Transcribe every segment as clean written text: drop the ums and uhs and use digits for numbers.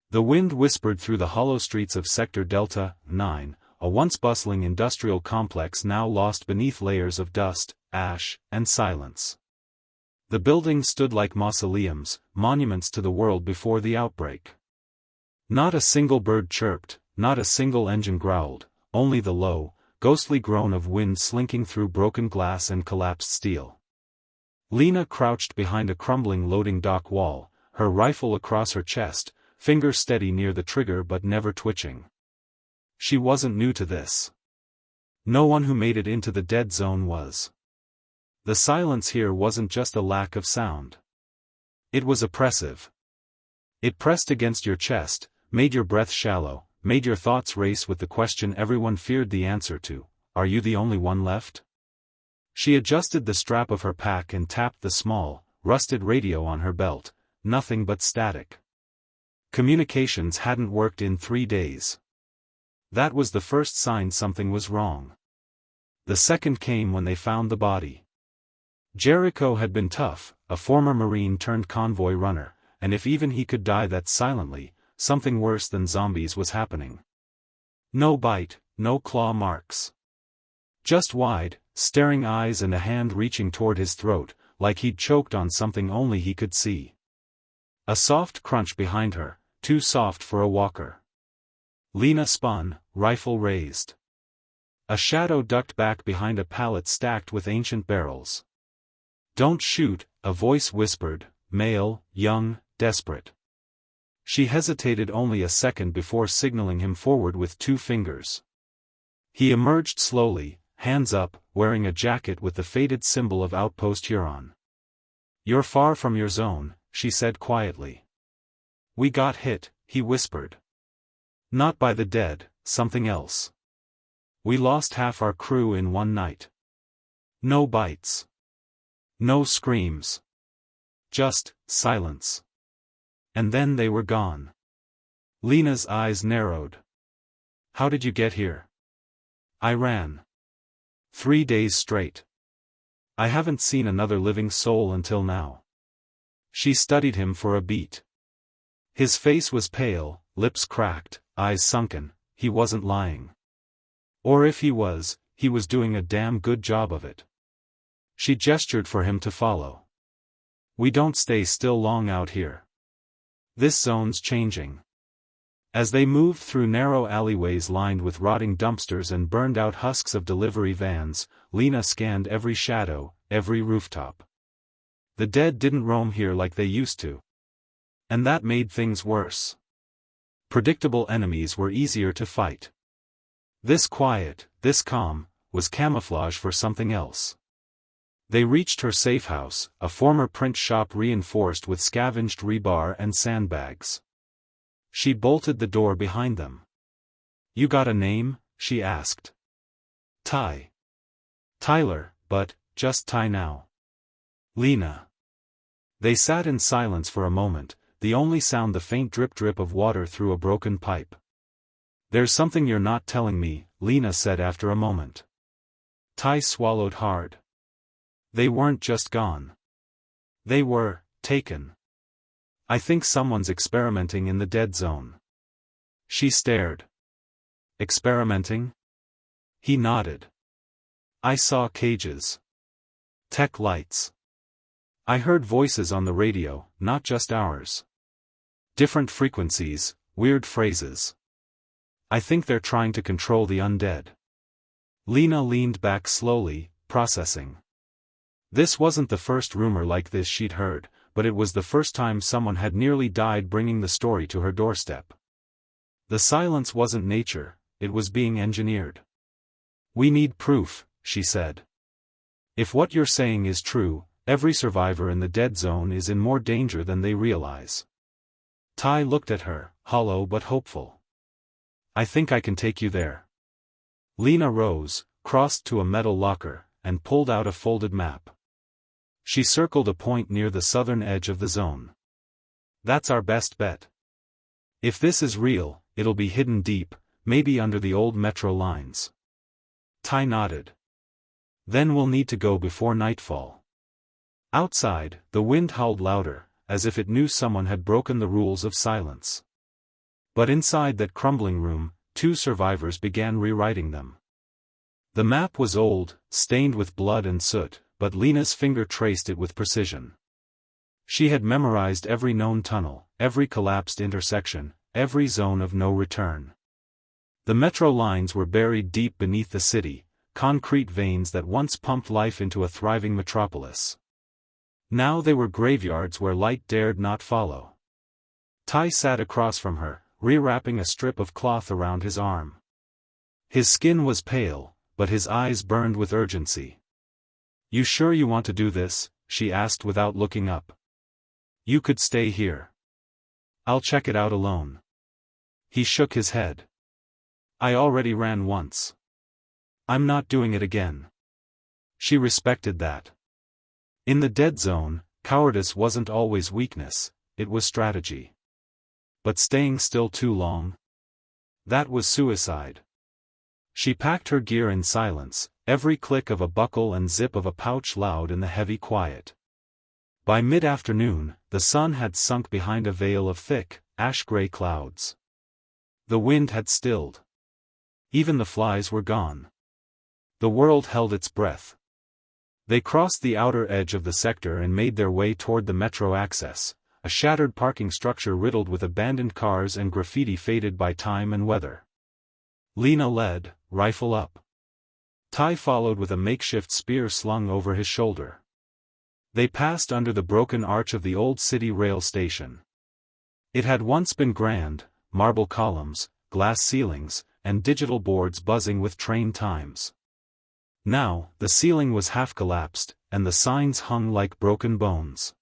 The wind whispered through the hollow streets of Sector Delta 9, a once bustling industrial complex now lost beneath layers of dust, ash, and silence. The buildings stood like mausoleums, monuments to the world before the outbreak. Not a single bird chirped, not a single engine growled, only the low, ghostly groan of wind slinking through broken glass and collapsed steel. Lena crouched behind a crumbling loading dock wall, her rifle across her chest, fingers steady near the trigger but never twitching. She wasn't new to this. No one who made it into the dead zone was. The silence here wasn't just a lack of sound. It was oppressive. It pressed against your chest, made your breath shallow, made your thoughts race with the question everyone feared the answer to: are you the only one left? She adjusted the strap of her pack and tapped the small, rusted radio on her belt. Nothing but static. Communications hadn't worked in 3 days. That was the first sign something was wrong. The second came when they found the body. Jericho had been tough, a former Marine turned convoy runner, and if even he could die that silently, something worse than zombies was happening. No bite, no claw marks. Just wide, staring eyes and a hand reaching toward his throat, like he'd choked on something only he could see. A soft crunch behind her, too soft for a walker. Lena spun, rifle raised. A shadow ducked back behind a pallet stacked with ancient barrels. "Don't shoot," a voice whispered, male, young, desperate. She hesitated only a second before signaling him forward with 2 fingers. He emerged slowly, hands up, wearing a jacket with the faded symbol of Outpost Huron. "You're far from your zone," she said quietly. "We got hit," he whispered. "Not by the dead, something else. We lost half our crew in one night. No bites. No screams. Just silence. And then they were gone." Lena's eyes narrowed. "How did you get here?" "I ran. 3 days straight. I haven't seen another living soul until now." She studied him for a beat. His face was pale, lips cracked, eyes sunken. He wasn't lying. Or if he was doing a damn good job of it. She gestured for him to follow. "We don't stay still long out here. This zone's changing." As they moved through narrow alleyways lined with rotting dumpsters and burned-out husks of delivery vans, Lena scanned every shadow, every rooftop. The dead didn't roam here like they used to. And that made things worse. Predictable enemies were easier to fight. This quiet, this calm, was camouflage for something else. They reached her safe house, a former print shop reinforced with scavenged rebar and sandbags. She bolted the door behind them. "You got a name?" she asked. "Ty." "Tyler, but, just Ty now." "Lena." They sat in silence for a moment, the only sound the faint drip-drip of water through a broken pipe. "There's something you're not telling me," Lena said after a moment. Ty swallowed hard. "They weren't just gone. They were taken. I think someone's experimenting in the dead zone." She stared. "Experimenting?" He nodded. "I saw cages. Tech lights. I heard voices on the radio, not just ours. Different frequencies, weird phrases. I think they're trying to control the undead." Lena leaned back slowly, processing. This wasn't the first rumor like this she'd heard, but it was the first time someone had nearly died bringing the story to her doorstep. The silence wasn't nature, it was being engineered. "We need proof," she said. "If what you're saying is true, every survivor in the dead zone is in more danger than they realize." Ty looked at her, hollow but hopeful. "I think I can take you there." Lena rose, crossed to a metal locker, and pulled out a folded map. She circled a point near the southern edge of the zone. "That's our best bet. If this is real, it'll be hidden deep, maybe under the old metro lines." Ty nodded. "Then we'll need to go before nightfall." Outside, the wind howled louder, as if it knew someone had broken the rules of silence. But inside that crumbling room, two survivors began rewriting them. The map was old, stained with blood and soot, but Lena's finger traced it with precision. She had memorized every known tunnel, every collapsed intersection, every zone of no return. The metro lines were buried deep beneath the city, concrete veins that once pumped life into a thriving metropolis. Now they were graveyards where light dared not follow. Tai sat across from her, rewrapping a strip of cloth around his arm. His skin was pale, but his eyes burned with urgency. "You sure you want to do this?" she asked without looking up. "You could stay here. I'll check it out alone." He shook his head. "I already ran once. I'm not doing it again." She respected that. In the dead zone, cowardice wasn't always weakness, it was strategy. But staying still too long? That was suicide. She packed her gear in silence, every click of a buckle and zip of a pouch loud in the heavy quiet. By mid-afternoon, the sun had sunk behind a veil of thick, ash-gray clouds. The wind had stilled. Even the flies were gone. The world held its breath. They crossed the outer edge of the sector and made their way toward the metro access, a shattered parking structure riddled with abandoned cars and graffiti faded by time and weather. Lena led, rifle up. Tai followed with a makeshift spear slung over his shoulder. They passed under the broken arch of the old city rail station. It had once been grand, marble columns, glass ceilings, and digital boards buzzing with train times. Now, the ceiling was half-collapsed, and the signs hung like broken bones.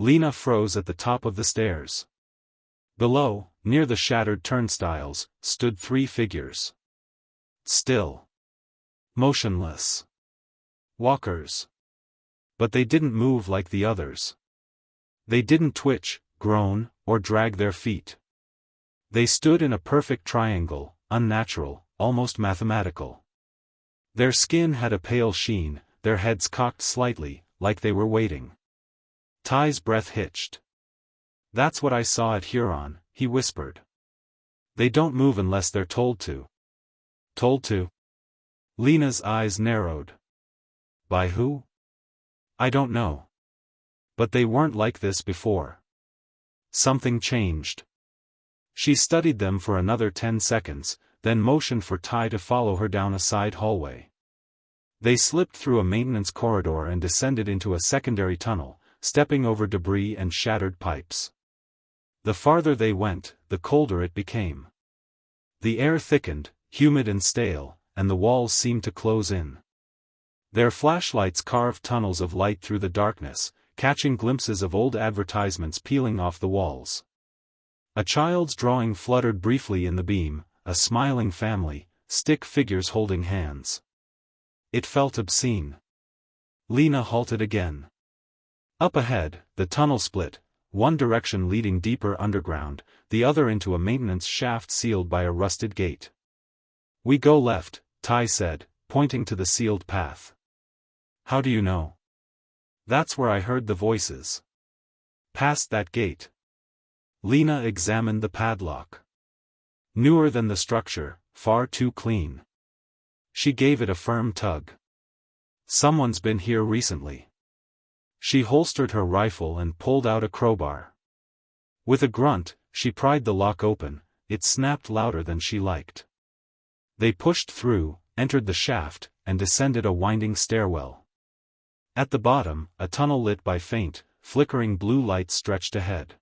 Lena froze at the top of the stairs. Below, near the shattered turnstiles, stood three figures. Still. Motionless. Walkers. But they didn't move like the others. They didn't twitch, groan, or drag their feet. They stood in a perfect triangle, unnatural, almost mathematical. Their skin had a pale sheen, their heads cocked slightly, like they were waiting. Tai's breath hitched. "That's what I saw at Huron," he whispered. "They don't move unless they're told to." "Told to?" Lena's eyes narrowed. "By who?" "I don't know. But they weren't like this before. Something changed." She studied them for another 10 seconds, then motioned for Tai to follow her down a side hallway. They slipped through a maintenance corridor and descended into a secondary tunnel, stepping over debris and shattered pipes. The farther they went, the colder it became. The air thickened, humid and stale, and the walls seemed to close in. Their flashlights carved tunnels of light through the darkness, catching glimpses of old advertisements peeling off the walls. A child's drawing fluttered briefly in the beam, a smiling family, stick figures holding hands. It felt obscene. Lena halted again. Up ahead, the tunnel split, one direction leading deeper underground, the other into a maintenance shaft sealed by a rusted gate. "We go left," Tai said, pointing to the sealed path. "How do you know?" "That's where I heard the voices." "Past that gate." Lena examined the padlock. Newer than the structure, far too clean. She gave it a firm tug. "Someone's been here recently." She holstered her rifle and pulled out a crowbar. With a grunt, she pried the lock open, it snapped louder than she liked. They pushed through, entered the shaft, and descended a winding stairwell. At the bottom, a tunnel lit by faint, flickering blue lights stretched ahead.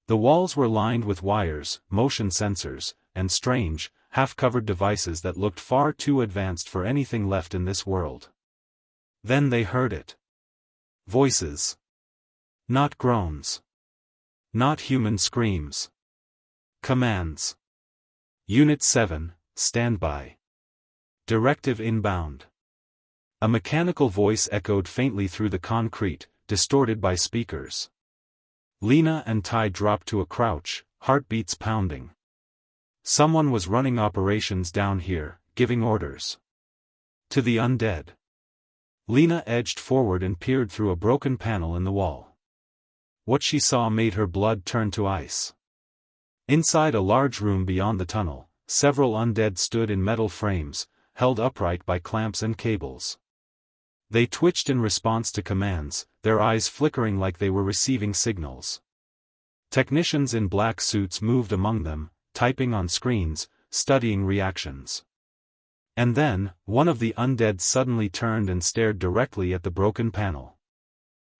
The walls were lined with wires, motion sensors, and strange, half-covered devices that looked far too advanced for anything left in this world. Then they heard it. Voices. Not groans. Not human screams. Commands. Unit 7, stand by. Directive inbound. A mechanical voice echoed faintly through the concrete, distorted by speakers. Lena and Tai dropped to a crouch, heartbeats pounding. Someone was running operations down here, giving orders. To the undead. Lena edged forward and peered through a broken panel in the wall. What she saw made her blood turn to ice. Inside a large room beyond the tunnel, several undead stood in metal frames, held upright by clamps and cables. They twitched in response to commands, their eyes flickering like they were receiving signals. Technicians in black suits moved among them, typing on screens, studying reactions. And then, one of the undead suddenly turned and stared directly at the broken panel.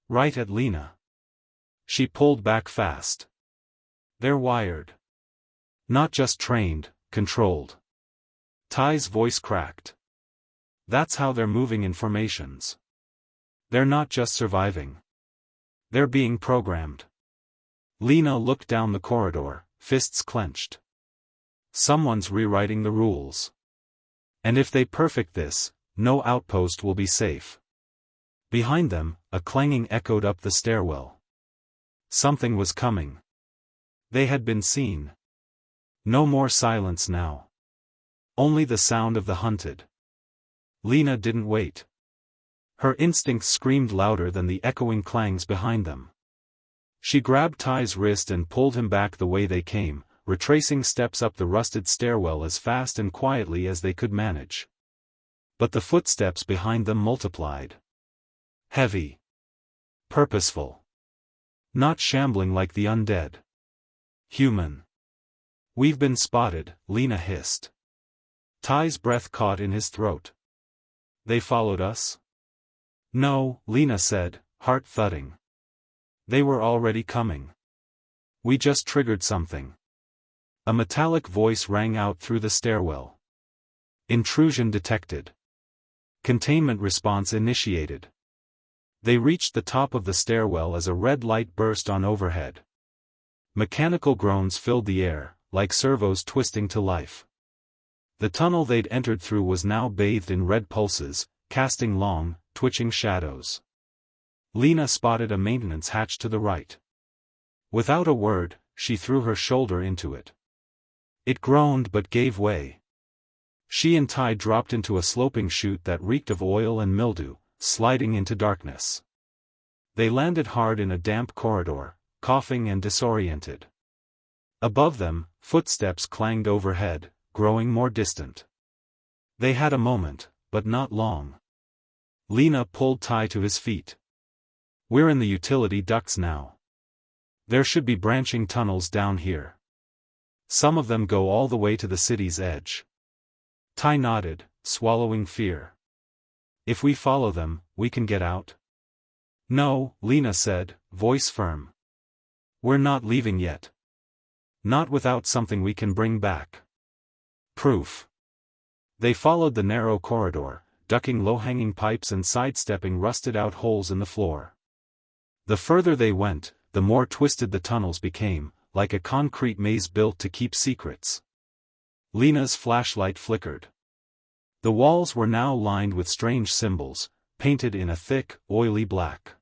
Right at Lena. She pulled back fast. They're wired. Not just trained, controlled. Ty's voice cracked. That's how they're moving informations. They're not just surviving. They're being programmed. Lena looked down the corridor, fists clenched. Someone's rewriting the rules. And if they perfect this, no outpost will be safe. Behind them, a clanging echoed up the stairwell. Something was coming. They had been seen. No more silence now. Only the sound of the hunted. Lena didn't wait. Her instincts screamed louder than the echoing clangs behind them. She grabbed Ty's wrist and pulled him back the way they came, retracing steps up the rusted stairwell as fast and quietly as they could manage. But the footsteps behind them multiplied. Heavy. Purposeful. Not shambling like the undead. Human. We've been spotted, Lena hissed. Ty's breath caught in his throat. They followed us? No, Lena said, heart thudding. They were already coming. We just triggered something. A metallic voice rang out through the stairwell. Intrusion detected. Containment response initiated. They reached the top of the stairwell as a red light burst on overhead. Mechanical groans filled the air, like servos twisting to life. The tunnel they'd entered through was now bathed in red pulses, casting long, twitching shadows. Lena spotted a maintenance hatch to the right. Without a word, she threw her shoulder into it. It groaned but gave way. She and Ty dropped into a sloping chute that reeked of oil and mildew, sliding into darkness. They landed hard in a damp corridor, coughing and disoriented. Above them, footsteps clanged overhead, growing more distant. They had a moment, but not long. Lena pulled Ty to his feet. We're in the utility ducts now. There should be branching tunnels down here. Some of them go all the way to the city's edge. Ty nodded, swallowing fear. If we follow them, we can get out? No, Lena said, voice firm. We're not leaving yet. Not without something we can bring back. Proof. They followed the narrow corridor, ducking low-hanging pipes and sidestepping rusted-out holes in the floor. The further they went, the more twisted the tunnels became, like a concrete maze built to keep secrets. Lena's flashlight flickered. The walls were now lined with strange symbols, painted in a thick, oily black.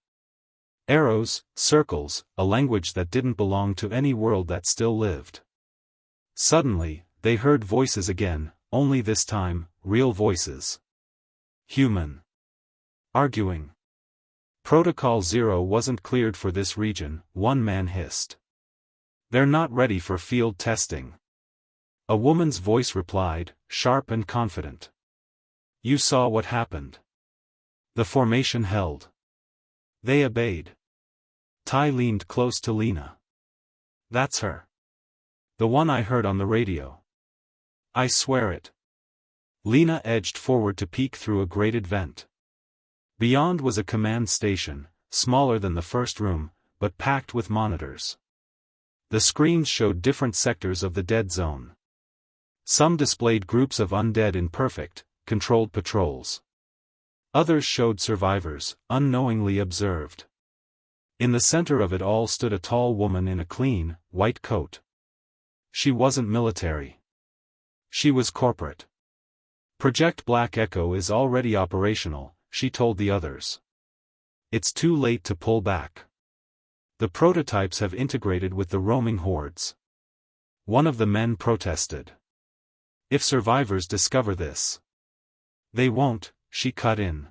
Arrows, circles, a language that didn't belong to any world that still lived. Suddenly, they heard voices again, only this time, real voices. Human. Arguing. Protocol 0 wasn't cleared for this region, one man hissed. They're not ready for field testing. A woman's voice replied, sharp and confident. You saw what happened. The formation held. They obeyed. Ty leaned close to Lena. That's her. The one I heard on the radio. I swear it. Lena edged forward to peek through a grated vent. Beyond was a command station, smaller than the first room, but packed with monitors. The screens showed different sectors of the dead zone. Some displayed groups of undead in perfect, controlled patrols. Others showed survivors, unknowingly observed. In the center of it all stood a tall woman in a clean, white coat. She wasn't military. She was corporate. Project Black Echo is already operational, she told the others. It's too late to pull back. The prototypes have integrated with the roaming hordes. One of the men protested. If survivors discover this. They won't, she cut in.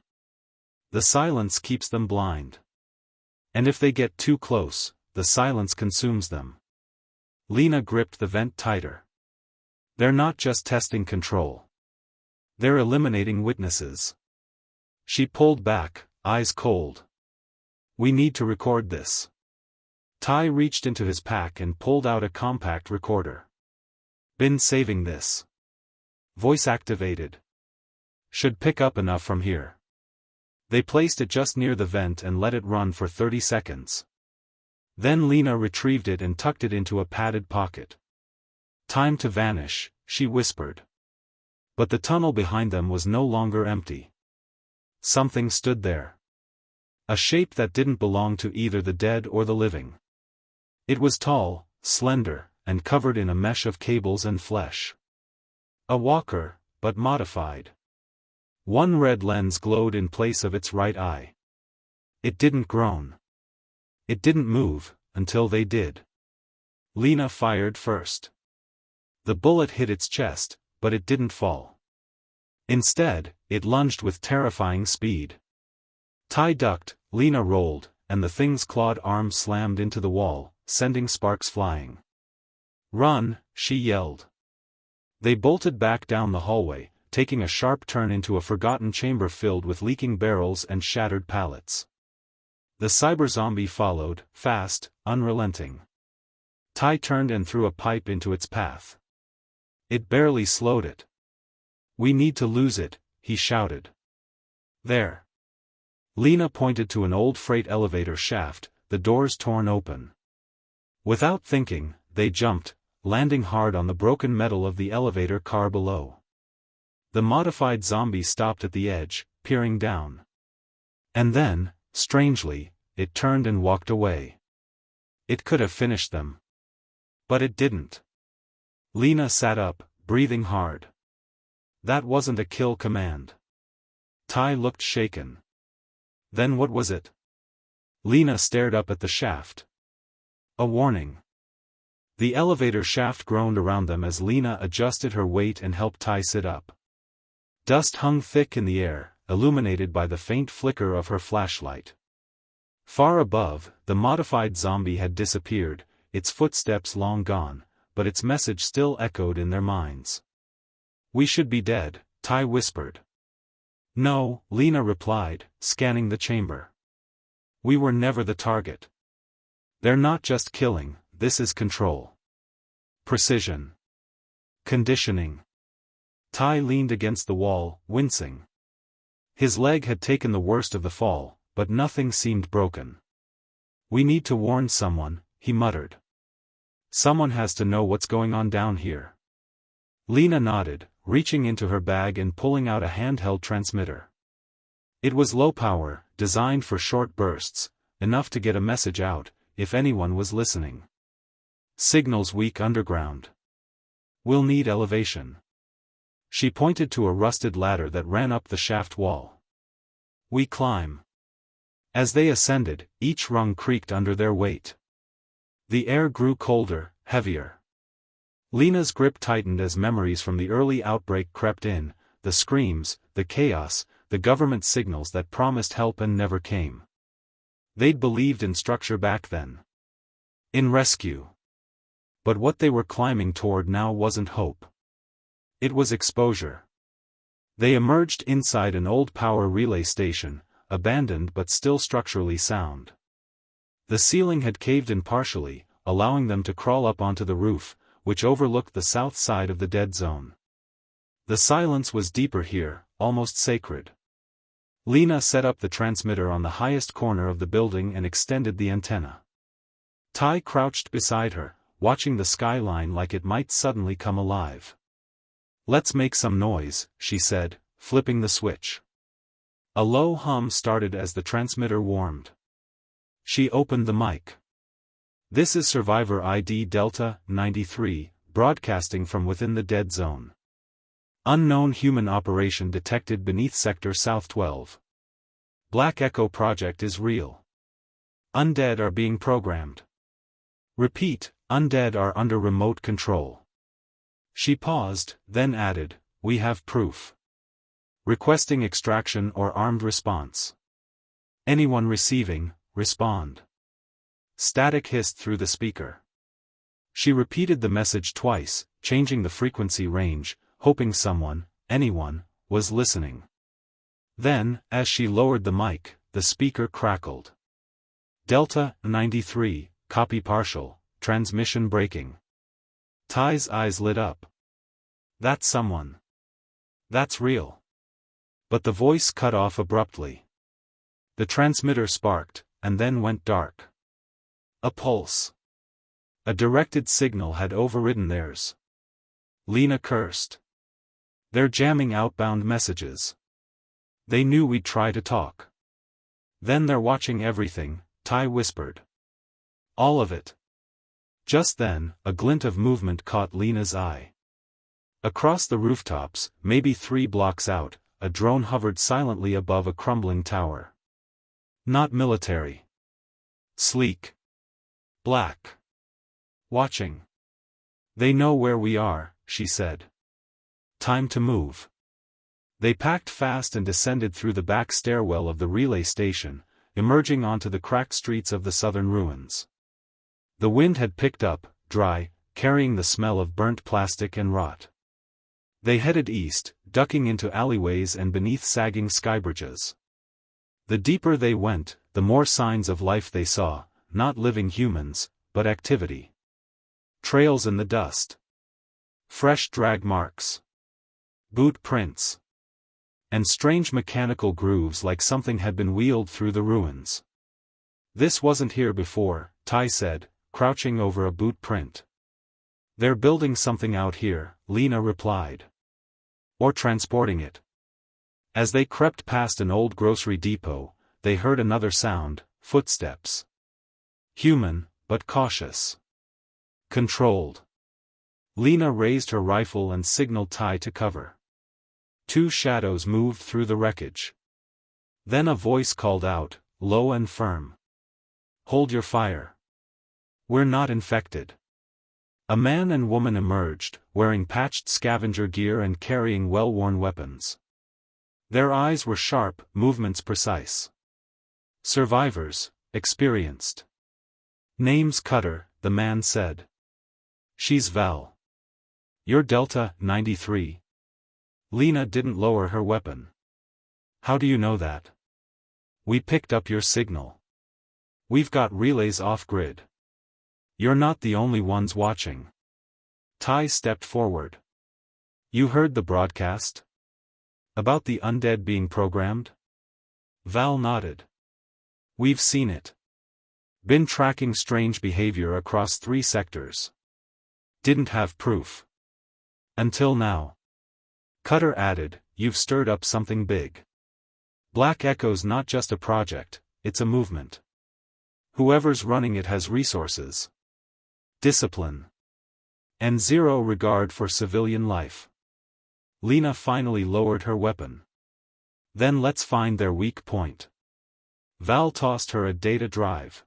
The silence keeps them blind. And if they get too close, the silence consumes them. Lena gripped the vent tighter. They're not just testing control. They're eliminating witnesses. She pulled back, eyes cold. We need to record this. Tai reached into his pack and pulled out a compact recorder. Been saving this. Voice activated. Should pick up enough from here. They placed it just near the vent and let it run for 30 seconds. Then Lena retrieved it and tucked it into a padded pocket. Time to vanish, she whispered. But the tunnel behind them was no longer empty. Something stood there. A shape that didn't belong to either the dead or the living. It was tall, slender, and covered in a mesh of cables and flesh. A walker, but modified. One red lens glowed in place of its right eye. It didn't groan. It didn't move, until they did. Lena fired first. The bullet hit its chest, but it didn't fall. Instead, it lunged with terrifying speed. Tai ducked, Lena rolled, and the thing's clawed arm slammed into the wall, sending sparks flying. Run, she yelled. They bolted back down the hallway, taking a sharp turn into a forgotten chamber filled with leaking barrels and shattered pallets. The cyber zombie followed, fast, unrelenting. Tai turned and threw a pipe into its path. It barely slowed it. We need to lose it, he shouted. There. Lena pointed to an old freight elevator shaft, the doors torn open. Without thinking, they jumped, landing hard on the broken metal of the elevator car below. The modified zombie stopped at the edge, peering down. And then, strangely, it turned and walked away. It could have finished them. But it didn't. Lena sat up, breathing hard. That wasn't a kill command. Tai looked shaken. Then what was it? Lena stared up at the shaft. A warning. The elevator shaft groaned around them as Lena adjusted her weight and helped Tai sit up. Dust hung thick in the air, illuminated by the faint flicker of her flashlight. Far above, the modified zombie had disappeared, its footsteps long gone, but its message still echoed in their minds. We should be dead, Tai whispered. No, Lena replied, scanning the chamber. We were never the target. They're not just killing, this is control. Precision. Conditioning. Tai leaned against the wall, wincing. His leg had taken the worst of the fall, but nothing seemed broken. We need to warn someone, he muttered. Someone has to know what's going on down here. Lena nodded, reaching into her bag and pulling out a handheld transmitter. It was low power, designed for short bursts, enough to get a message out, if anyone was listening. Signals weak underground. We'll need elevation. She pointed to a rusted ladder that ran up the shaft wall. We climb. As they ascended, each rung creaked under their weight. The air grew colder, heavier. Lena's grip tightened as memories from the early outbreak crept in, the screams, the chaos, the government signals that promised help and never came. They'd believed in structure back then. In rescue. But what they were climbing toward now wasn't hope. It was exposure. They emerged inside an old power relay station, abandoned but still structurally sound. The ceiling had caved in partially, allowing them to crawl up onto the roof, which overlooked the south side of the dead zone. The silence was deeper here, almost sacred. Lena set up the transmitter on the highest corner of the building and extended the antenna. Tai crouched beside her, watching the skyline like it might suddenly come alive. Let's make some noise, she said, flipping the switch. A low hum started as the transmitter warmed. She opened the mic. This is Survivor ID Delta 93, broadcasting from within the dead zone. Unknown human operation detected beneath Sector South 12. Black Echo project is real. Undead are being programmed. Repeat, undead are under remote control. She paused, then added, we have proof. Requesting extraction or armed response. Anyone receiving, respond. Static hissed through the speaker. She repeated the message twice, changing the frequency range, hoping someone, anyone, was listening. Then, as she lowered the mic, the speaker crackled. Delta 93, copy partial, transmission breaking. Ty's eyes lit up. That's someone. That's real. But the voice cut off abruptly. The transmitter sparked, and then went dark. A pulse. A directed signal had overridden theirs. Lena cursed. They're jamming outbound messages. They knew we'd try to talk. Then they're watching everything, Ty whispered. All of it. Just then, a glint of movement caught Lena's eye. Across the rooftops, maybe 3 blocks out, a drone hovered silently above a crumbling tower. Not military. Sleek. Black. Watching. They know where we are, she said. Time to move. They packed fast and descended through the back stairwell of the relay station, emerging onto the cracked streets of the southern ruins. The wind had picked up, dry, carrying the smell of burnt plastic and rot. They headed east, ducking into alleyways and beneath sagging skybridges. The deeper they went, the more signs of life they saw, not living humans, but activity. Trails in the dust. Fresh drag marks. Boot prints. And strange mechanical grooves like something had been wheeled through the ruins. This wasn't here before, Ty said, crouching over a boot print. They're building something out here, Lena replied. Or transporting it. As they crept past an old grocery depot, they heard another sound, footsteps. Human, but cautious. Controlled. Lena raised her rifle and signaled Ty to cover. 2 shadows moved through the wreckage. Then a voice called out, low and firm. Hold your fire. We're not infected. A man and woman emerged, wearing patched scavenger gear and carrying well-worn weapons. Their eyes were sharp, movements precise. Survivors, experienced. Name's Cutter, the man said. She's Val. You're Delta 93. Lena didn't lower her weapon. How do you know that? We picked up your signal. We've got relays off-grid. You're not the only ones watching. Ty stepped forward. You heard the broadcast? About the undead being programmed? Val nodded. We've seen it. Been tracking strange behavior across 3 sectors. Didn't have proof. Until now. Cutter added, you've stirred up something big. Black Echo's not just a project, it's a movement. Whoever's running it has resources. Discipline. And 0 regard for civilian life. Lena finally lowered her weapon. Then let's find their weak point. Val tossed her a data drive.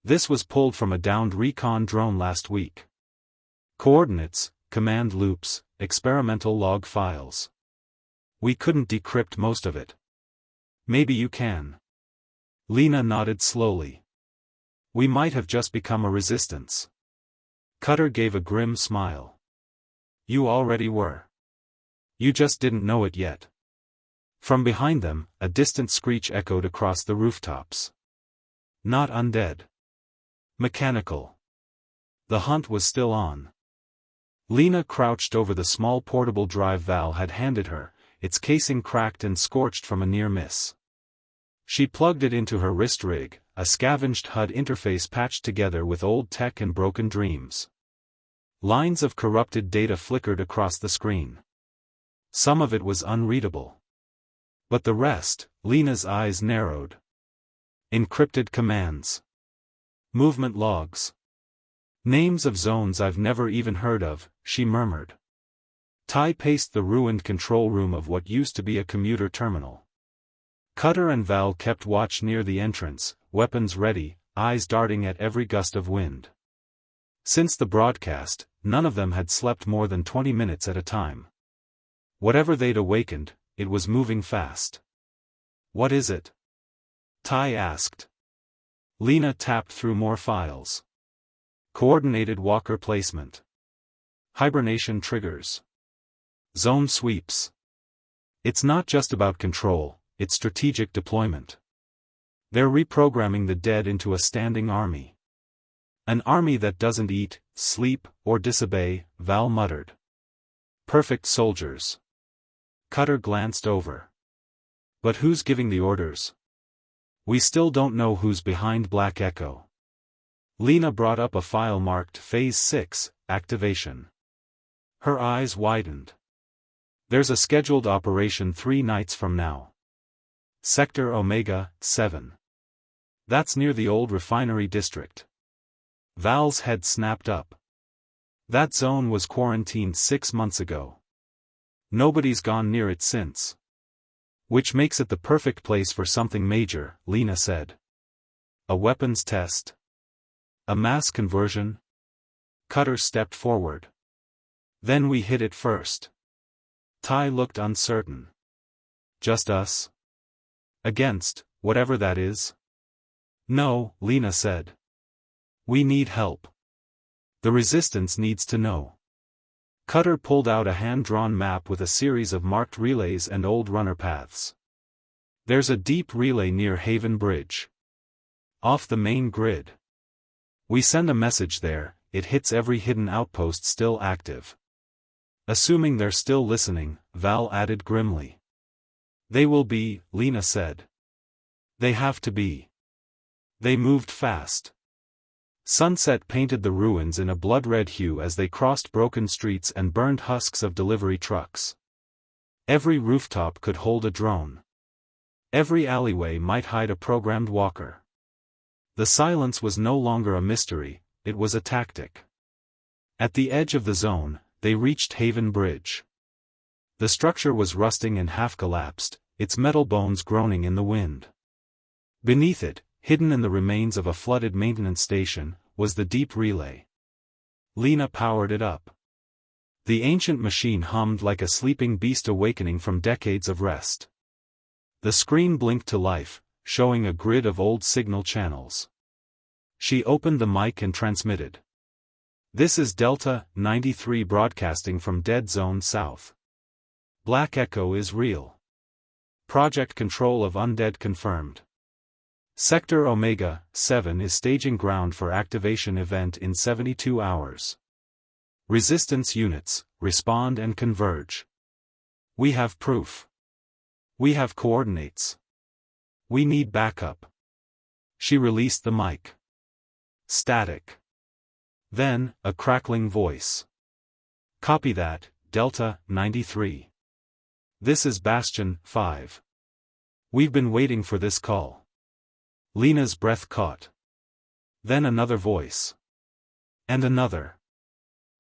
This was pulled from a downed recon drone last week. Coordinates, command loops, experimental log files. We couldn't decrypt most of it. Maybe you can. Lena nodded slowly. We might have just become a resistance. Cutter gave a grim smile. You already were. You just didn't know it yet. From behind them, a distant screech echoed across the rooftops. Not undead. Mechanical. The hunt was still on. Lena crouched over the small portable drive Val had handed her, its casing cracked and scorched from a near miss. She plugged it into her wrist rig, a scavenged HUD interface patched together with old tech and broken dreams. Lines of corrupted data flickered across the screen. Some of it was unreadable. But the rest, Lena's eyes narrowed. Encrypted commands. Movement logs. Names of zones I've never even heard of, she murmured. Ty paced the ruined control room of what used to be a commuter terminal. Cutter and Val kept watch near the entrance, weapons ready, eyes darting at every gust of wind. Since the broadcast, none of them had slept more than 20 minutes at a time. Whatever they'd awakened, it was moving fast. What is it? Ty asked. Lena tapped through more files. Coordinated walker placement. Hibernation triggers. Zone sweeps. It's not just about control, it's strategic deployment. They're reprogramming the dead into a standing army. An army that doesn't eat, sleep, or disobey, Val muttered. Perfect soldiers. Cutter glanced over. But who's giving the orders? We still don't know who's behind Black Echo. Lena brought up a file marked Phase 6, Activation. Her eyes widened. There's a scheduled operation 3 nights from now. Sector Omega, 7. That's near the old refinery district. Val's head snapped up. That zone was quarantined 6 months ago. Nobody's gone near it since. Which makes it the perfect place for something major, Lena said. A weapons test? A mass conversion? Cutter stepped forward. Then we hit it first. Ty looked uncertain. Just us? Against, whatever that is? No, Lena said. We need help. The resistance needs to know. Cutter pulled out a hand-drawn map with a series of marked relays and old runner paths. There's a deep relay near Haven Bridge. Off the main grid. We send a message there, it hits every hidden outpost still active. Assuming they're still listening, Val added grimly. They will be, Lena said. They have to be. They moved fast. Sunset painted the ruins in a blood-red hue as they crossed broken streets and burned husks of delivery trucks. Every rooftop could hold a drone. Every alleyway might hide a programmed walker. The silence was no longer a mystery, it was a tactic. At the edge of the zone, they reached Haven Bridge. The structure was rusting and half-collapsed, its metal bones groaning in the wind. Beneath it, hidden in the remains of a flooded maintenance station, was the deep relay. Lena powered it up. The ancient machine hummed like a sleeping beast awakening from decades of rest. The screen blinked to life, showing a grid of old signal channels. She opened the mic and transmitted. This is Delta 93 broadcasting from Dead Zone South. Black Echo is real. Project control of undead confirmed. Sector Omega 7 is staging ground for activation event in 72 hours. Resistance units, respond and converge. We have proof. We have coordinates. We need backup. She released the mic. Static. Then, a crackling voice. Copy that, Delta 93. This is Bastion 5. We've been waiting for this call. Lena's breath caught. Then another voice. And another.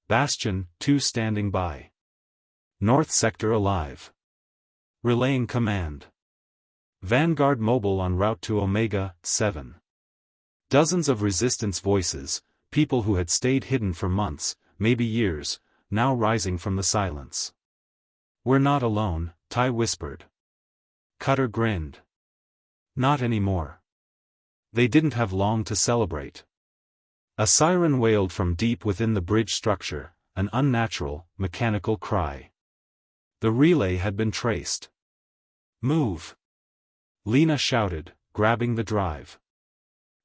Bastion 2 standing by. North Sector alive. Relaying command. Vanguard mobile en route to Omega 7. Dozens of resistance voices, people who had stayed hidden for months, maybe years, now rising from the silence. We're not alone, Ty whispered. Cutter grinned. Not anymore. They didn't have long to celebrate. A siren wailed from deep within the bridge structure, an unnatural, mechanical cry. The relay had been traced. Move! Lena shouted, grabbing the drive.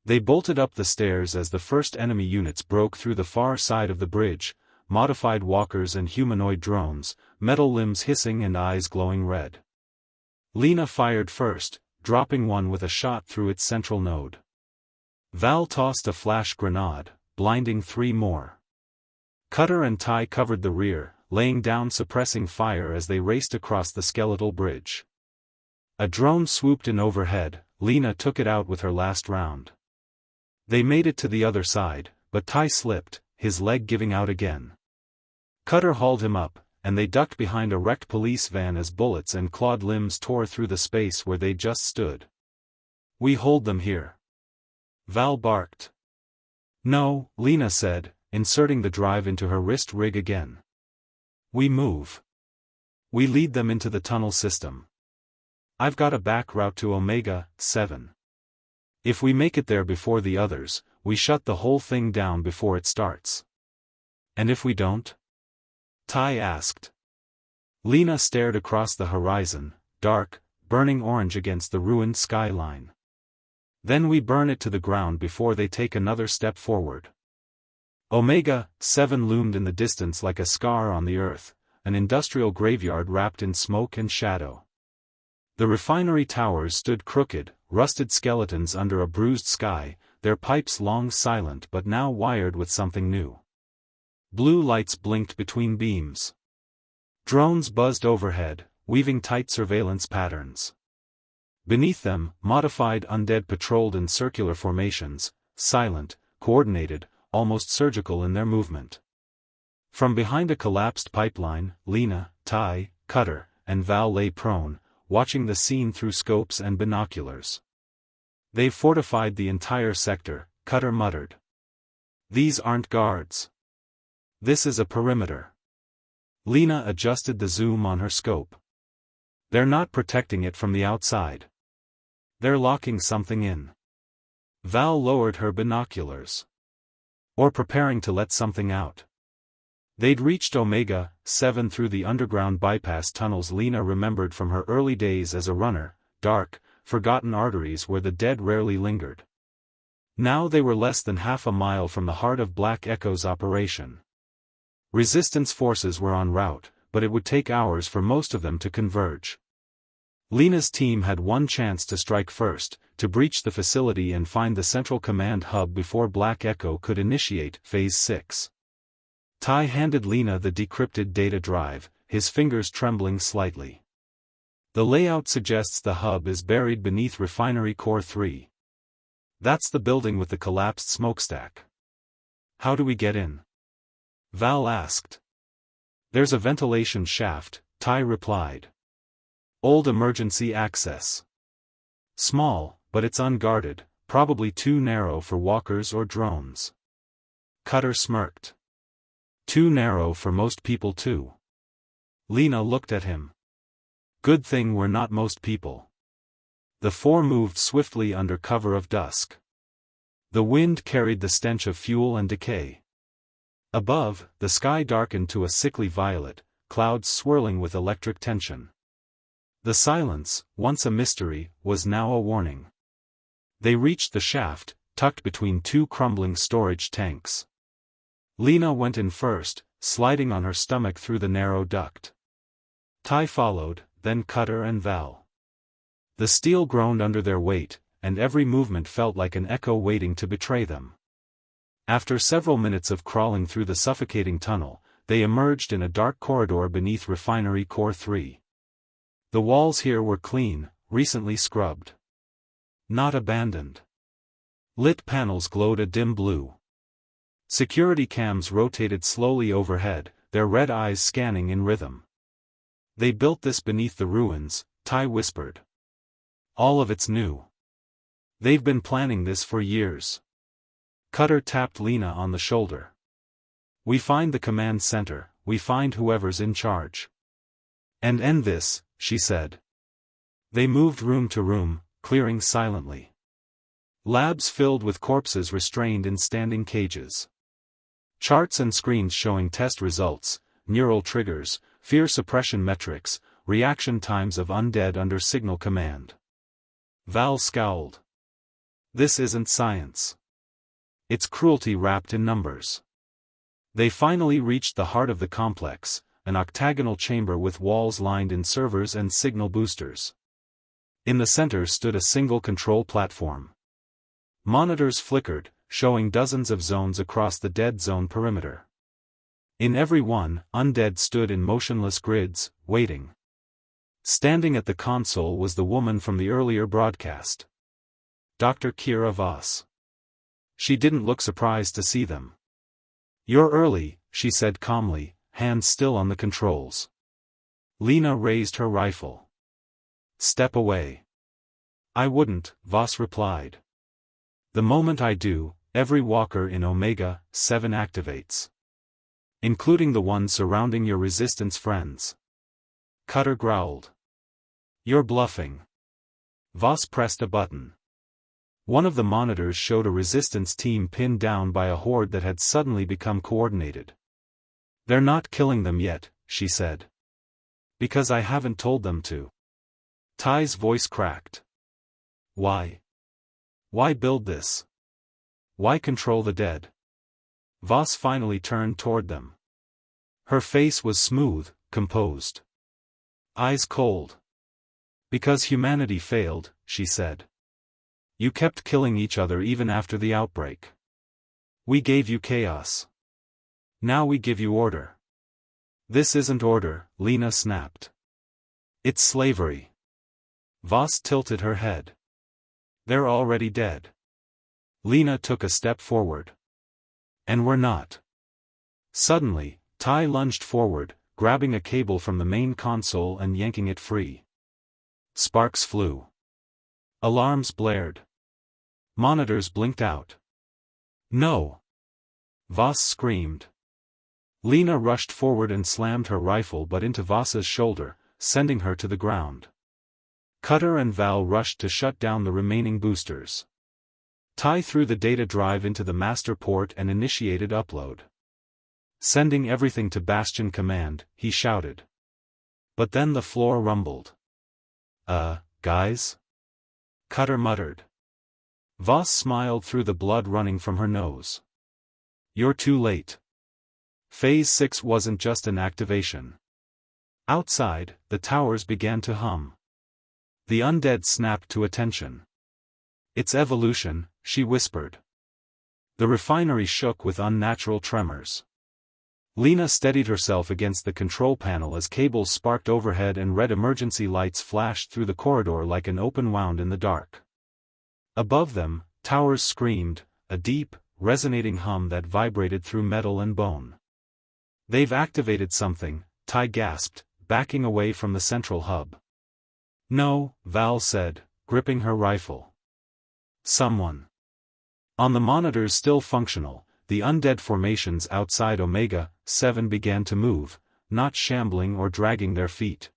They bolted up the stairs as the first enemy units broke through the far side of the bridge, modified walkers and humanoid drones, metal limbs hissing and eyes glowing red. Lena fired first, dropping one with a shot through its central node. Val tossed a flash grenade, blinding 3 more. Cutter and Ty covered the rear, laying down suppressing fire as they raced across the skeletal bridge. A drone swooped in overhead, Lena took it out with her last round. They made it to the other side, but Ty slipped, his leg giving out again. Cutter hauled him up, and they ducked behind a wrecked police van as bullets and clawed limbs tore through the space where they just stood. We hold them here. Val barked. No, Lena said, inserting the drive into her wrist rig again. We move. We lead them into the tunnel system. I've got a back route to Omega 7. If we make it there before the others, we shut the whole thing down before it starts. And if we don't? Tai asked. Lena stared across the horizon, dark, burning orange against the ruined skyline. Then we burn it to the ground before they take another step forward. Omega 7 loomed in the distance like a scar on the earth, an industrial graveyard wrapped in smoke and shadow. The refinery towers stood crooked, rusted skeletons under a bruised sky, their pipes long silent but now wired with something new. Blue lights blinked between beams. Drones buzzed overhead, weaving tight surveillance patterns. Beneath them, modified undead patrolled in circular formations, silent, coordinated, almost surgical in their movement. From behind a collapsed pipeline, Lena, Tai, Cutter, and Val lay prone, watching the scene through scopes and binoculars. "They've fortified the entire sector," Cutter muttered. "These aren't guards. This is a perimeter." Lena adjusted the zoom on her scope. "They're not protecting it from the outside. They're locking something in." Val lowered her binoculars. "Or preparing to let something out." They'd reached Omega 7 through the underground bypass tunnels Lena remembered from her early days as a runner, dark, forgotten arteries where the dead rarely lingered. Now they were less than half a mile from the heart of Black Echo's operation. Resistance forces were en route, but it would take hours for most of them to converge. Lena's team had one chance to strike first, to breach the facility and find the central command hub before Black Echo could initiate Phase 6. Tai handed Lena the decrypted data drive, his fingers trembling slightly. "The layout suggests the hub is buried beneath Refinery Core 3. That's the building with the collapsed smokestack." "How do we get in?" Val asked. "There's a ventilation shaft," Tai replied. "Old emergency access. Small, but it's unguarded, probably too narrow for walkers or drones." Cutter smirked. "Too narrow for most people too." Lena looked at him. "Good thing we're not most people." The four moved swiftly under cover of dusk. The wind carried the stench of fuel and decay. Above, the sky darkened to a sickly violet, clouds swirling with electric tension. The silence, once a mystery, was now a warning. They reached the shaft, tucked between two crumbling storage tanks. Lena went in first, sliding on her stomach through the narrow duct. Tai followed, then Cutter and Val. The steel groaned under their weight, and every movement felt like an echo waiting to betray them. After several minutes of crawling through the suffocating tunnel, they emerged in a dark corridor beneath Refinery Core 3. The walls here were clean, recently scrubbed. Not abandoned. Lit panels glowed a dim blue. Security cams rotated slowly overhead, their red eyes scanning in rhythm. "They built this beneath the ruins," Tai whispered. "All of it's new. They've been planning this for years." Cutter tapped Lena on the shoulder. "We find the command center, we find whoever's in charge. And end this," she said. They moved room to room, clearing silently. Labs filled with corpses restrained in standing cages. Charts and screens showing test results, neural triggers, fear suppression metrics, reaction times of undead under signal command. Val scowled. "This isn't science. It's cruelty wrapped in numbers." They finally reached the heart of the complex, an octagonal chamber with walls lined in servers and signal boosters. In the center stood a single control platform. Monitors flickered, showing dozens of zones across the dead zone perimeter. In every one, undead stood in motionless grids, waiting. Standing at the console was the woman from the earlier broadcast. Dr. Kira Voss. She didn't look surprised to see them. "You're early," she said calmly, hands still on the controls. Lena raised her rifle. "Step away." "I wouldn't," Voss replied. "The moment I do, every walker in Omega 7 activates. Including the ones surrounding your resistance friends." Cutter growled. "You're bluffing." Voss pressed a button. One of the monitors showed a resistance team pinned down by a horde that had suddenly become coordinated. "They're not killing them yet," she said. "Because I haven't told them to." Ty's voice cracked. "Why? Why build this? Why control the dead?" Voss finally turned toward them. Her face was smooth, composed. Eyes cold. "Because humanity failed," she said. "You kept killing each other even after the outbreak. We gave you chaos. Now we give you order." "This isn't order," Lena snapped. "It's slavery." Voss tilted her head. "They're already dead." Lena took a step forward. "And we're not." Suddenly, Ty lunged forward, grabbing a cable from the main console and yanking it free. Sparks flew. Alarms blared. Monitors blinked out. "No!" Voss screamed. Lena rushed forward and slammed her rifle butt into Voss's shoulder, sending her to the ground. Cutter and Val rushed to shut down the remaining boosters. Ty threw the data drive into the master port and initiated upload. "Sending everything to Bastion Command," he shouted. But then the floor rumbled. Guys?" Cutter muttered. Voss smiled through the blood running from her nose. "You're too late. Phase 6 wasn't just an activation." Outside, the towers began to hum. The undead snapped to attention. "It's evolution," she whispered. The refinery shook with unnatural tremors. Lena steadied herself against the control panel as cables sparked overhead and red emergency lights flashed through the corridor like an open wound in the dark. Above them, towers screamed, a deep, resonating hum that vibrated through metal and bone. "They've activated something," Ty gasped, backing away from the central hub. "No," Val said, gripping her rifle. "Someone." On the monitors still functional, the undead formations outside Omega-7 began to move, not shambling or dragging their feet.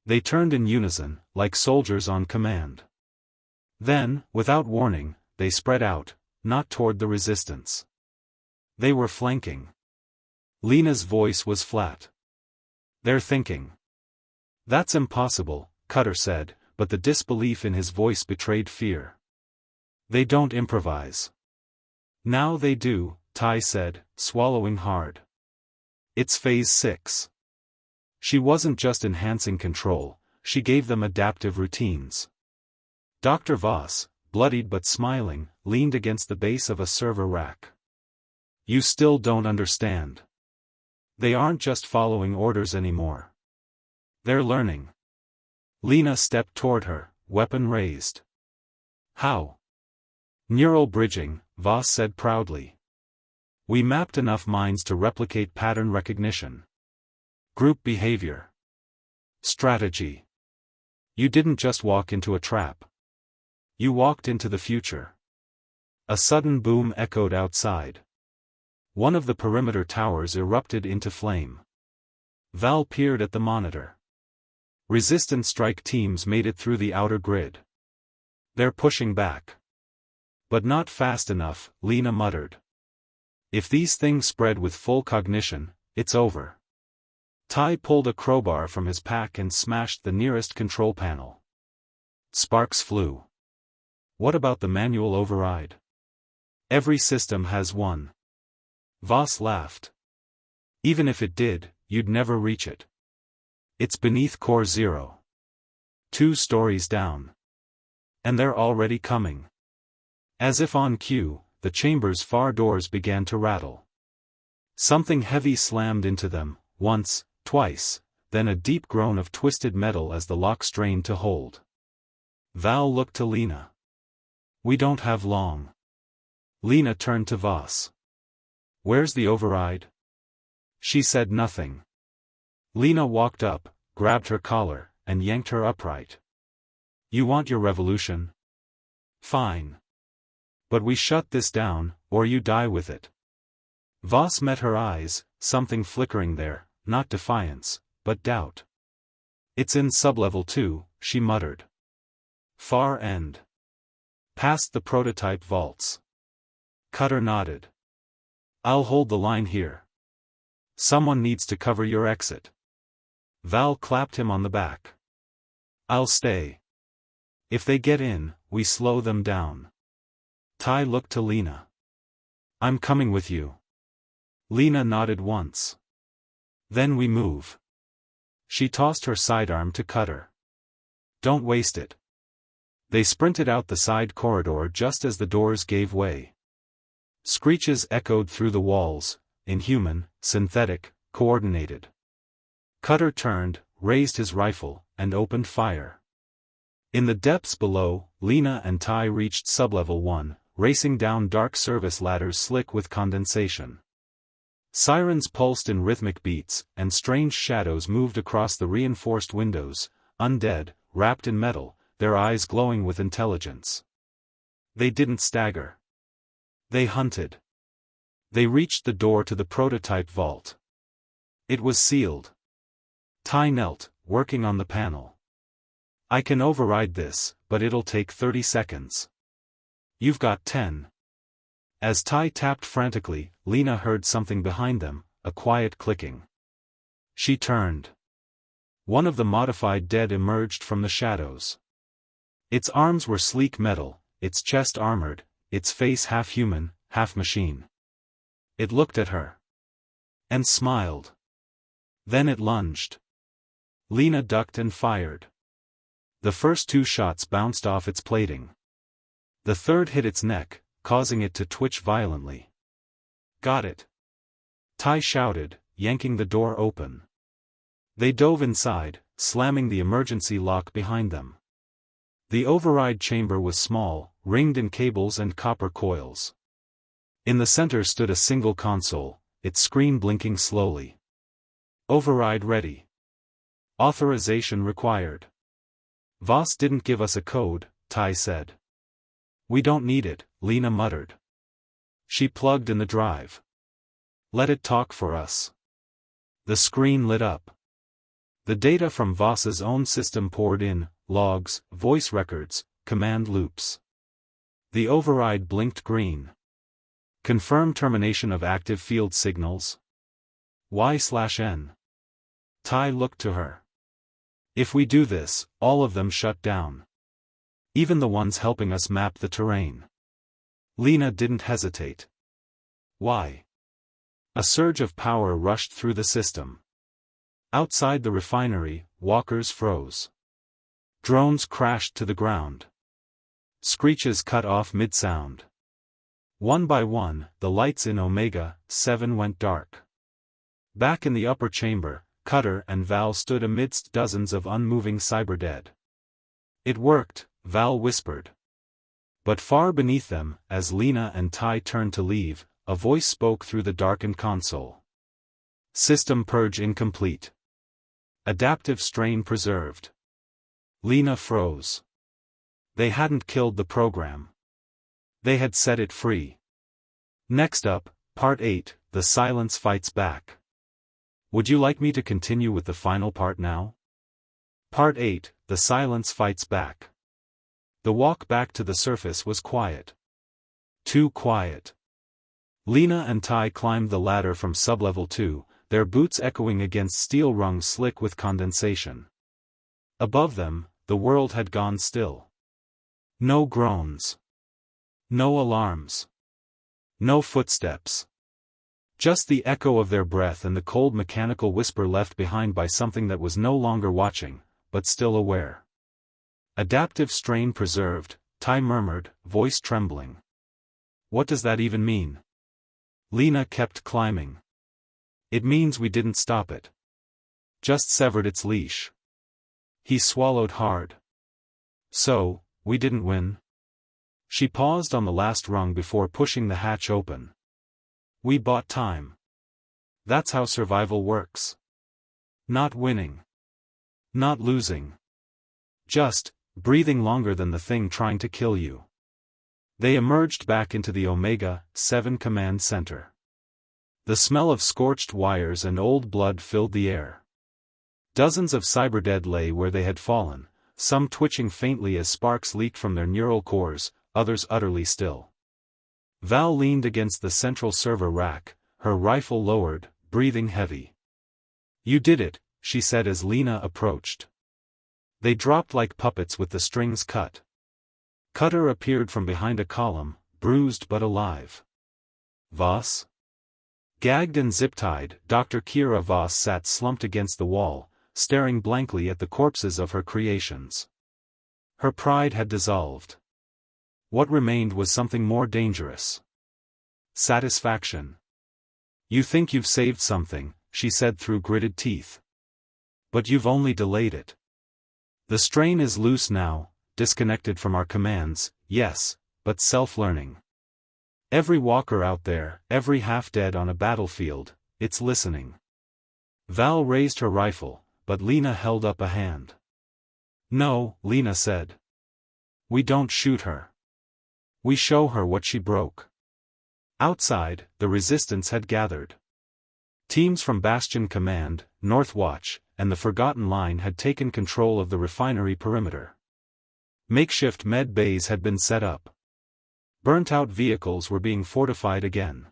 They turned in unison, like soldiers on command. Then, without warning, they spread out, not toward the resistance. They were flanking. Lena's voice was flat. "They're thinking." "That's impossible," Cutter said, but the disbelief in his voice betrayed fear. "They don't improvise." "Now they do," Ty said, swallowing hard. "It's Phase 6. She wasn't just enhancing control, she gave them adaptive routines." Dr. Voss, bloodied but smiling, leaned against the base of a server rack. "You still don't understand. They aren't just following orders anymore. They're learning." Lena stepped toward her, weapon raised. "How?" "Neural bridging," Voss said proudly. "We mapped enough minds to replicate pattern recognition. Group behavior. Strategy. You didn't just walk into a trap. You walked into the future." A sudden boom echoed outside. One of the perimeter towers erupted into flame. Val peered at the monitor. Resistance strike teams made it through the outer grid. "They're pushing back." "But not fast enough," Lena muttered. "If these things spread with full cognition, it's over." Ty pulled a crowbar from his pack and smashed the nearest control panel. Sparks flew. "What about the manual override?" "Every system has one." Voss laughed. "Even if it did, you'd never reach it. It's beneath Core 0. 2 stories down. And they're already coming." As if on cue, the chamber's far doors began to rattle. Something heavy slammed into them, once, twice, then a deep groan of twisted metal as the lock strained to hold. Val looked to Lena. "We don't have long." Lena turned to Voss. "Where's the override?" She said nothing. Lena walked up, grabbed her collar, and yanked her upright. "You want your revolution? Fine. But we shut this down, or you die with it." Voss met her eyes, something flickering there, not defiance, but doubt. "It's in sublevel 2, she muttered. "Far end." Past the prototype vaults. Cutter nodded. I'll hold the line here. Someone needs to cover your exit. Val clapped him on the back. I'll stay. If they get in, we slow them down. Tai looked to Lena. I'm coming with you. Lena nodded once. Then we move. She tossed her sidearm to Cutter. Don't waste it. They sprinted out the side corridor just as the doors gave way. Screeches echoed through the walls, inhuman, synthetic, coordinated. Cutter turned, raised his rifle, and opened fire. In the depths below, Lena and Tai reached sublevel 1, racing down dark service ladders slick with condensation. Sirens pulsed in rhythmic beats, and strange shadows moved across the reinforced windows, undead, wrapped in metal, their eyes glowing with intelligence. They didn't stagger. They hunted. They reached the door to the prototype vault. It was sealed. Tai knelt, working on the panel. I can override this, but it'll take 30 seconds. You've got 10. As Tai tapped frantically, Lena heard something behind them, a quiet clicking. She turned. One of the modified dead emerged from the shadows. Its arms were sleek metal, its chest armored, its face half human, half machine. It looked at her. And smiled. Then it lunged. Lena ducked and fired. The first 2 shots bounced off its plating. The third hit its neck, causing it to twitch violently. Got it. Tai shouted, yanking the door open. They dove inside, slamming the emergency lock behind them. The override chamber was small, ringed in cables and copper coils. In the center stood a single console, its screen blinking slowly. Override ready. Authorization required. Voss didn't give us a code, Tai said. We don't need it, Lena muttered. She plugged in the drive. Let it talk for us. The screen lit up. The data from Voss's own system poured in, logs, voice records, command loops. The override blinked green. Confirm termination of active field signals. Y/N. Tai looked to her. If we do this, all of them shut down. Even the ones helping us map the terrain. Lena didn't hesitate. Why? A surge of power rushed through the system. Outside the refinery, walkers froze. Drones crashed to the ground. Screeches cut off mid-sound. One by one, the lights in Omega-7 went dark. Back in the upper chamber, Cutter and Val stood amidst dozens of unmoving cyberdead. It worked, Val whispered. But far beneath them, as Lena and Tai turned to leave, a voice spoke through the darkened console. System purge incomplete. Adaptive strain preserved. Lena froze. They hadn't killed the program. They had set it free. Next up, Part 8, The Silence Fights Back. Would you like me to continue with the final part now? Part 8, The Silence Fights Back. The walk back to the surface was quiet. Too quiet. Lena and Tai climbed the ladder from sublevel 2, their boots echoing against steel rungs slick with condensation. Above them, the world had gone still. No groans. No alarms. No footsteps. Just the echo of their breath and the cold mechanical whisper left behind by something that was no longer watching, but still aware. Adaptive strain preserved, Tai murmured, voice trembling. What does that even mean? Lena kept climbing. It means we didn't stop it. Just severed its leash. He swallowed hard. So, we didn't win? She paused on the last rung before pushing the hatch open. We bought time. That's how survival works. Not winning. Not losing. Just, breathing longer than the thing trying to kill you. They emerged back into the Omega-7 command center. The smell of scorched wires and old blood filled the air. Dozens of cyberdead lay where they had fallen, some twitching faintly as sparks leaked from their neural cores, others utterly still. Val leaned against the central server rack, her rifle lowered, breathing heavy. "You did it," she said as Lena approached. They dropped like puppets with the strings cut. Cutter appeared from behind a column, bruised but alive. "Voss?" Gagged and zip-tied, Dr. Kira Voss sat slumped against the wall, staring blankly at the corpses of her creations. Her pride had dissolved. What remained was something more dangerous. Satisfaction. "You think you've saved something," she said through gritted teeth. "But you've only delayed it. The strain is loose now, disconnected from our commands, yes, but self-learning. Every walker out there, every half-dead on a battlefield, it's listening." Val raised her rifle, but Lena held up a hand. "No," Lena said. "We don't shoot her. We show her what she broke." Outside, the resistance had gathered. Teams from Bastion Command, North Watch, and the Forgotten Line had taken control of the refinery perimeter. Makeshift med bays had been set up. Burnt-out vehicles were being fortified again.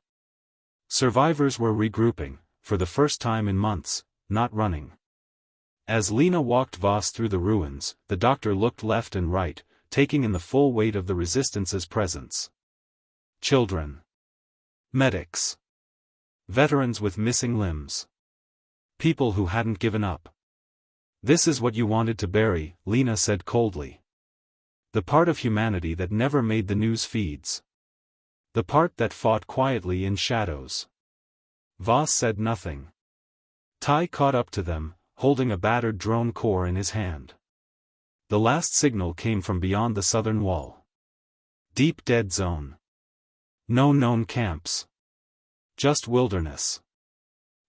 Survivors were regrouping, for the first time in months, not running. As Lena walked Voss through the ruins, the doctor looked left and right, taking in the full weight of the Resistance's presence. Children. Medics. Veterans with missing limbs. People who hadn't given up. "This is what you wanted to bury," Lena said coldly. "The part of humanity that never made the news feeds. The part that fought quietly in shadows." Voss said nothing. Ty caught up to them, holding a battered drone core in his hand. The last signal came from beyond the southern wall. Deep dead zone. No known camps. Just wilderness.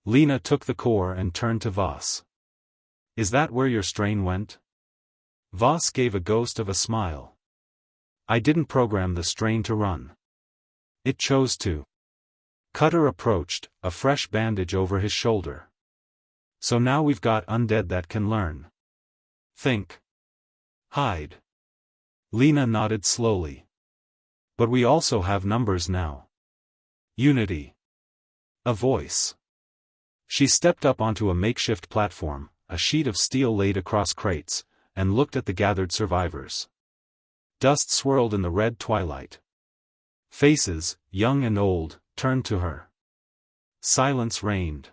Lena took the core and turned to Voss. "Is that where your strain went?" Voss gave a ghost of a smile. "I didn't program the strain to run. It chose to." Cutter approached, a fresh bandage over his shoulder. "So now we've got undead that can learn. Think. Hide." Lena nodded slowly. "But we also have numbers now. Unity. A voice." She stepped up onto a makeshift platform, a sheet of steel laid across crates, and looked at the gathered survivors. Dust swirled in the red twilight. Faces, young and old, turned to her. Silence reigned.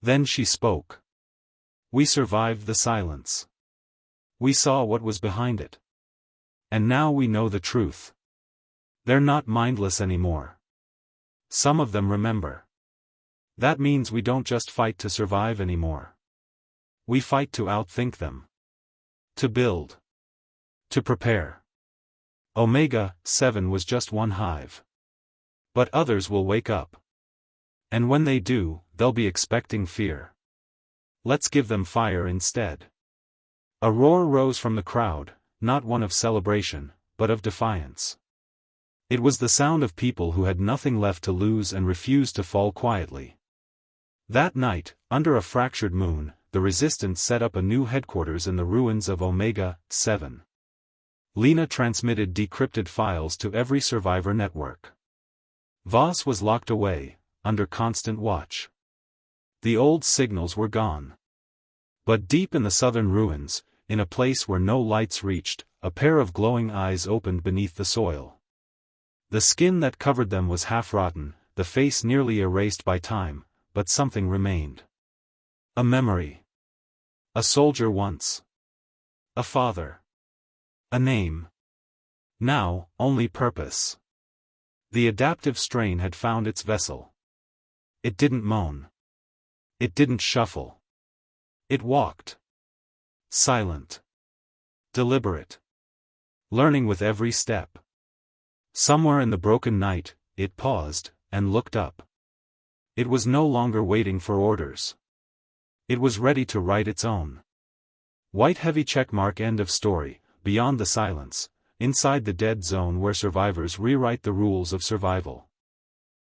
Then she spoke. "We survived the silence. We saw what was behind it. And now we know the truth. They're not mindless anymore. Some of them remember. That means we don't just fight to survive anymore. We fight to outthink them. To build. To prepare. Omega-7 was just one hive. But others will wake up. And when they do, they'll be expecting fear. Let's give them fire instead." A roar rose from the crowd, not one of celebration, but of defiance. It was the sound of people who had nothing left to lose and refused to fall quietly. That night, under a fractured moon, the Resistance set up a new headquarters in the ruins of Omega-7. Lena transmitted decrypted files to every survivor network. Voss was locked away, under constant watch. The old signals were gone. But deep in the southern ruins, in a place where no lights reached, a pair of glowing eyes opened beneath the soil. The skin that covered them was half-rotten, the face nearly erased by time, but something remained. A memory. A soldier once. A father. A name. Now, only purpose. The adaptive strain had found its vessel. It didn't moan. It didn't shuffle. It walked. Silent. Deliberate. Learning with every step. Somewhere in the broken night, it paused, and looked up. It was no longer waiting for orders. It was ready to write its own. White heavy checkmark end of story, beyond the silence, inside the dead zone where survivors rewrite the rules of survival.